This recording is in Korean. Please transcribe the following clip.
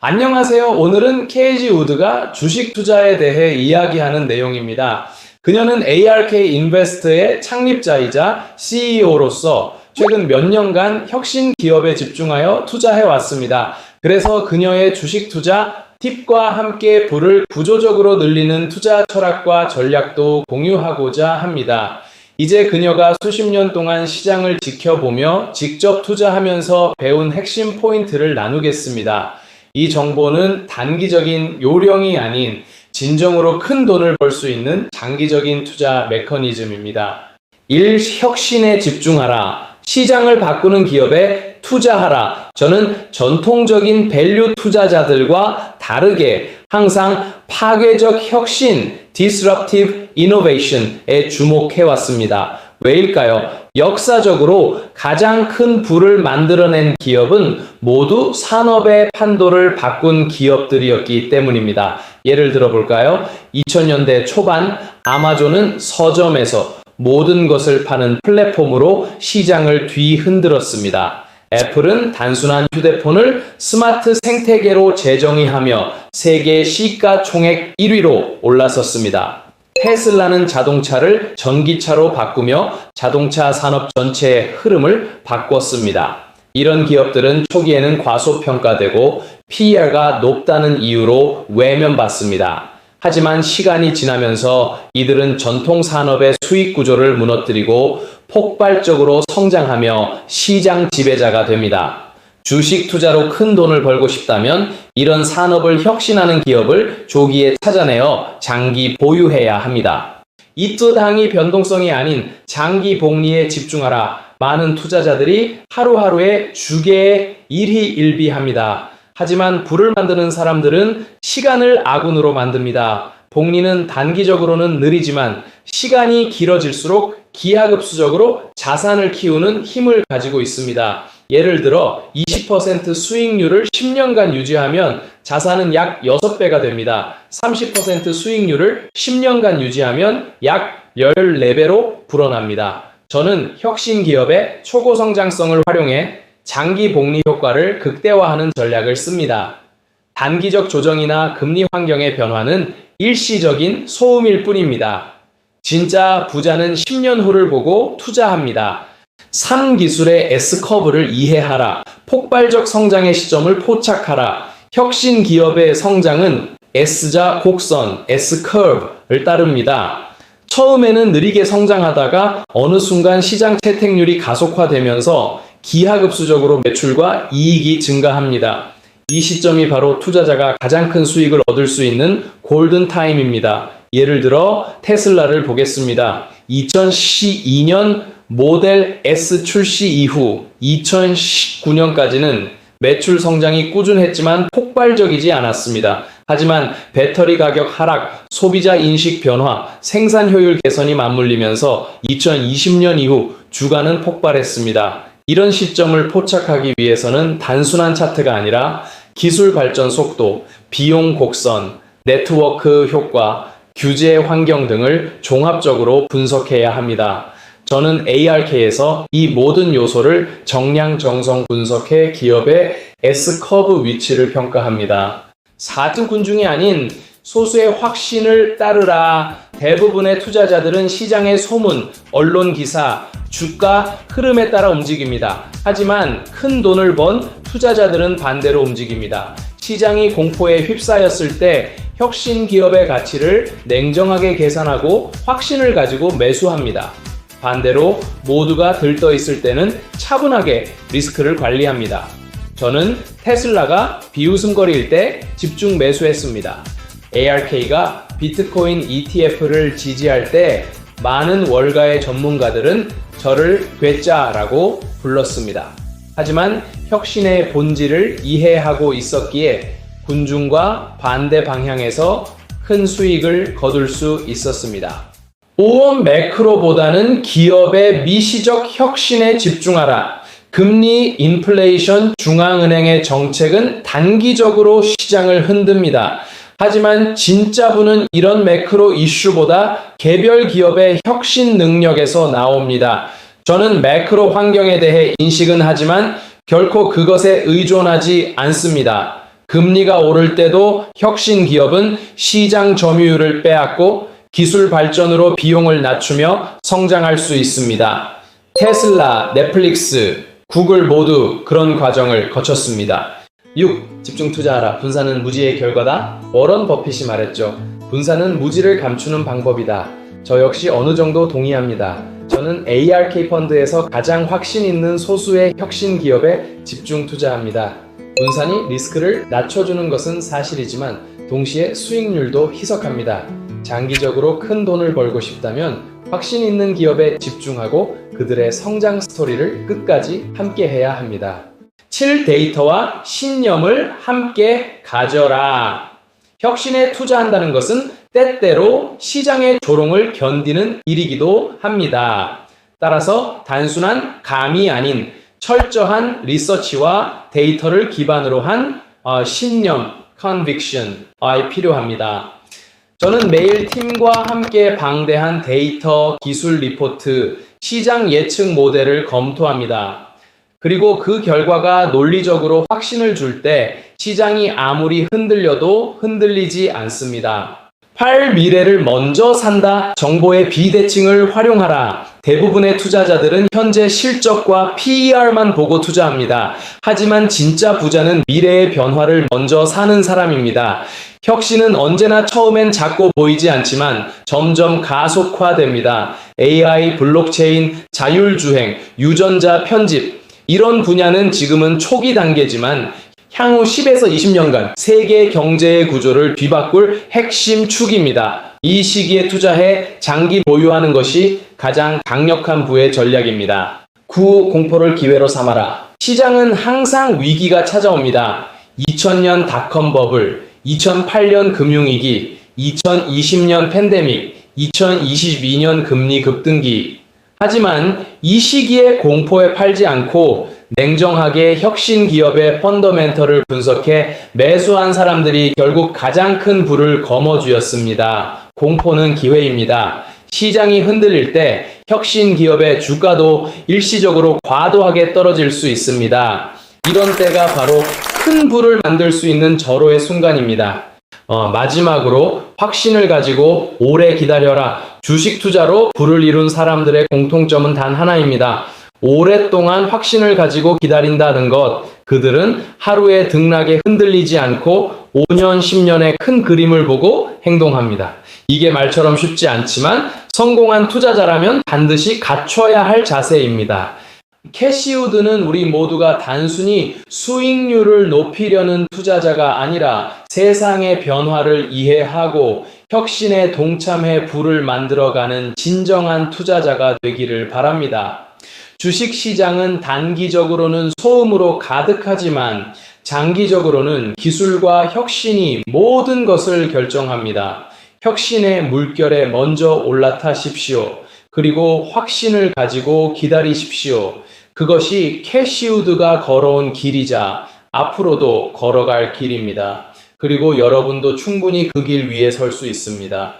안녕하세요. 오늘은 KG 우드가 주식 투자에 대해 이야기하는 내용입니다. 그녀는 ARK 인베스트의 창립자이자 CEO로서 최근 몇 년간 혁신 기업에 집중하여 투자해 왔습니다. 그래서 그녀의 주식 투자 팁과 함께 부를 구조적으로 늘리는 투자 철학과 전략도 공유하고자 합니다. 이제 그녀가 수십 년 동안 시장을 지켜보며 직접 투자하면서 배운 핵심 포인트를 나누겠습니다. 이 정보는 단기적인 요령이 아닌 진정으로 큰 돈을 벌 수 있는 장기적인 투자 메커니즘입니다. 혁신에 집중하라. 시장을 바꾸는 기업에 투자하라. 저는 전통적인 밸류 투자자들과 다르게 항상 파괴적 혁신, disruptive innovation에 주목해왔습니다. 왜일까요? 역사적으로 가장 큰 부를 만들어낸 기업은 모두 산업의 판도를 바꾼 기업들이었기 때문입니다. 예를 들어 볼까요? 2000년대 초반 아마존은 서점에서 모든 것을 파는 플랫폼으로 시장을 뒤흔들었습니다. 애플은 단순한 휴대폰을 스마트 생태계로 재정의하며 세계 시가총액 1위로 올라섰습니다. 테슬라는 자동차를 전기차로 바꾸며 자동차 산업 전체의 흐름을 바꿨습니다. 이런 기업들은 초기에는 과소평가되고 PER가 높다는 이유로 외면받습니다. 하지만 시간이 지나면서 이들은 전통 산업의 수익 구조를 무너뜨리고 폭발적으로 성장하며 시장 지배자가 됩니다. 주식 투자로 큰 돈을 벌고 싶다면 이런 산업을 혁신하는 기업을 조기에 찾아내어 장기 보유해야 합니다. 이투당이 변동성이 아닌 장기 복리에 집중하라. 많은 투자자들이 하루하루의 주계에 일희일비합니다. 하지만 부를 만드는 사람들은 시간을 아군으로 만듭니다. 복리는 단기적으로는 느리지만 시간이 길어질수록 기하급수적으로 자산을 키우는 힘을 가지고 있습니다. 예를 들어 20% 수익률을 10년간 유지하면 자산은 약 6배가 됩니다. 30% 수익률을 10년간 유지하면 약 14배로 불어납니다. 저는 혁신 기업의 초고 성장성을 활용해 장기 복리 효과를 극대화하는 전략을 씁니다. 단기적 조정이나 금리 환경의 변화는 일시적인 소음일 뿐입니다. 진짜 부자는 10년 후를 보고 투자합니다. 3기술의 S커브를 이해하라. 폭발적 성장의 시점을 포착하라. 혁신 기업의 성장은 S자 곡선, S커브를 따릅니다. 처음에는 느리게 성장하다가 어느 순간 시장 채택률이 가속화되면서 기하급수적으로 매출과 이익이 증가합니다. 이 시점이 바로 투자자가 가장 큰 수익을 얻을 수 있는 골든타임입니다. 예를 들어 테슬라를 보겠습니다. 2012년 모델 S 출시 이후 2019년까지는 매출 성장이 꾸준했지만 폭발적이지 않았습니다. 하지만 배터리 가격 하락, 소비자 인식 변화, 생산 효율 개선이 맞물리면서 2020년 이후 주가는 폭발했습니다. 이런 시점을 포착하기 위해서는 단순한 차트가 아니라 기술 발전 속도, 비용 곡선, 네트워크 효과, 규제 환경 등을 종합적으로 분석해야 합니다. 저는 ARK에서 이 모든 요소를 정량정성 분석해 기업의 S커브 위치를 평가합니다. 4등군 중이 아닌 소수의 확신을 따르라. 대부분의 투자자들은 시장의 소문, 언론 기사, 주가 흐름에 따라 움직입니다. 하지만 큰 돈을 번 투자자들은 반대로 움직입니다. 시장이 공포에 휩싸였을 때 혁신 기업의 가치를 냉정하게 계산하고 확신을 가지고 매수합니다. 반대로 모두가 들떠 있을 때는 차분하게 리스크를 관리합니다. 저는 테슬라가 비웃음거리일 때 집중 매수했습니다. ARK가 비트코인 ETF를 지지할 때 많은 월가의 전문가들은 저를 괴짜라고 불렀습니다. 하지만 혁신의 본질을 이해하고 있었기에 군중과 반대 방향에서 큰 수익을 거둘 수 있었습니다. 보험 매크로보다는 기업의 미시적 혁신에 집중하라. 금리, 인플레이션, 중앙은행의 정책은 단기적으로 시장을 흔듭니다. 하지만 진짜 부는 이런 매크로 이슈보다 개별 기업의 혁신 능력에서 나옵니다. 저는 매크로 환경에 대해 인식은 하지만 결코 그것에 의존하지 않습니다. 금리가 오를 때도 혁신 기업은 시장 점유율을 빼앗고 기술 발전으로 비용을 낮추며 성장할 수 있습니다. 테슬라, 넷플릭스, 구글 모두 그런 과정을 거쳤습니다. 6. 집중 투자하라. 분산은 무지의 결과다. 워런 버핏이 말했죠. 분산은 무지를 감추는 방법이다. 저 역시 어느 정도 동의합니다. 저는 ARK 펀드에서 가장 확신 있는 소수의 혁신 기업에 집중 투자합니다. 분산이 리스크를 낮춰주는 것은 사실이지만 동시에 수익률도 희석합니다. 장기적으로 큰 돈을 벌고 싶다면 확신 있는 기업에 집중하고 그들의 성장 스토리를 끝까지 함께 해야 합니다. 7. 데이터와 신념을 함께 가져라. 혁신에 투자한다는 것은 때때로 시장의 조롱을 견디는 일이기도 합니다. 따라서 단순한 감이 아닌 철저한 리서치와 데이터를 기반으로 한 신념, conviction이 필요합니다. 저는 매일 팀과 함께 방대한 데이터, 기술 리포트, 시장 예측 모델을 검토합니다. 그리고 그 결과가 논리적으로 확신을 줄 때 시장이 아무리 흔들려도 흔들리지 않습니다. 8. 미래를 먼저 산다. 정보의 비대칭을 활용하라. 대부분의 투자자들은 현재 실적과 PER만 보고 투자합니다. 하지만 진짜 부자는 미래의 변화를 먼저 사는 사람입니다. 혁신은 언제나 처음엔 작고 보이지 않지만 점점 가속화됩니다. AI, 블록체인, 자율주행, 유전자 편집 이런 분야는 지금은 초기 단계지만 향후 10에서 20년간 세계 경제의 구조를 뒤바꿀 핵심 축입니다. 이 시기에 투자해 장기 보유하는 것이 가장 강력한 부의 전략입니다. 9. 공포를 기회로 삼아라. 시장은 항상 위기가 찾아옵니다. 2000년 닷컴 버블, 2008년 금융위기, 2020년 팬데믹, 2022년 금리 급등기. 하지만 이 시기에 공포에 팔지 않고 냉정하게 혁신 기업의 펀더멘털을 분석해 매수한 사람들이 결국 가장 큰 부를 거머쥐었습니다. 공포는 기회입니다. 시장이 흔들릴 때 혁신 기업의 주가도 일시적으로 과도하게 떨어질 수 있습니다. 이런 때가 바로 큰 부를 만들 수 있는 절호의 순간입니다. 마지막으로 확신을 가지고 오래 기다려라. 주식 투자로 부를 이룬 사람들의 공통점은 단 하나입니다. 오랫동안 확신을 가지고 기다린다는 것. 그들은 하루의 등락에 흔들리지 않고 5년, 10년의 큰 그림을 보고 행동합니다. 이게 말처럼 쉽지 않지만 성공한 투자자라면 반드시 갖춰야 할 자세입니다. 캐시우드는 우리 모두가 단순히 수익률을 높이려는 투자자가 아니라 세상의 변화를 이해하고 혁신에 동참해 부를 만들어가는 진정한 투자자가 되기를 바랍니다. 주식시장은 단기적으로는 소음으로 가득하지만 장기적으로는 기술과 혁신이 모든 것을 결정합니다. 혁신의 물결에 먼저 올라타십시오. 그리고 확신을 가지고 기다리십시오. 그것이 캐시우드가 걸어온 길이자 앞으로도 걸어갈 길입니다. 그리고 여러분도 충분히 그 길 위에 설 수 있습니다.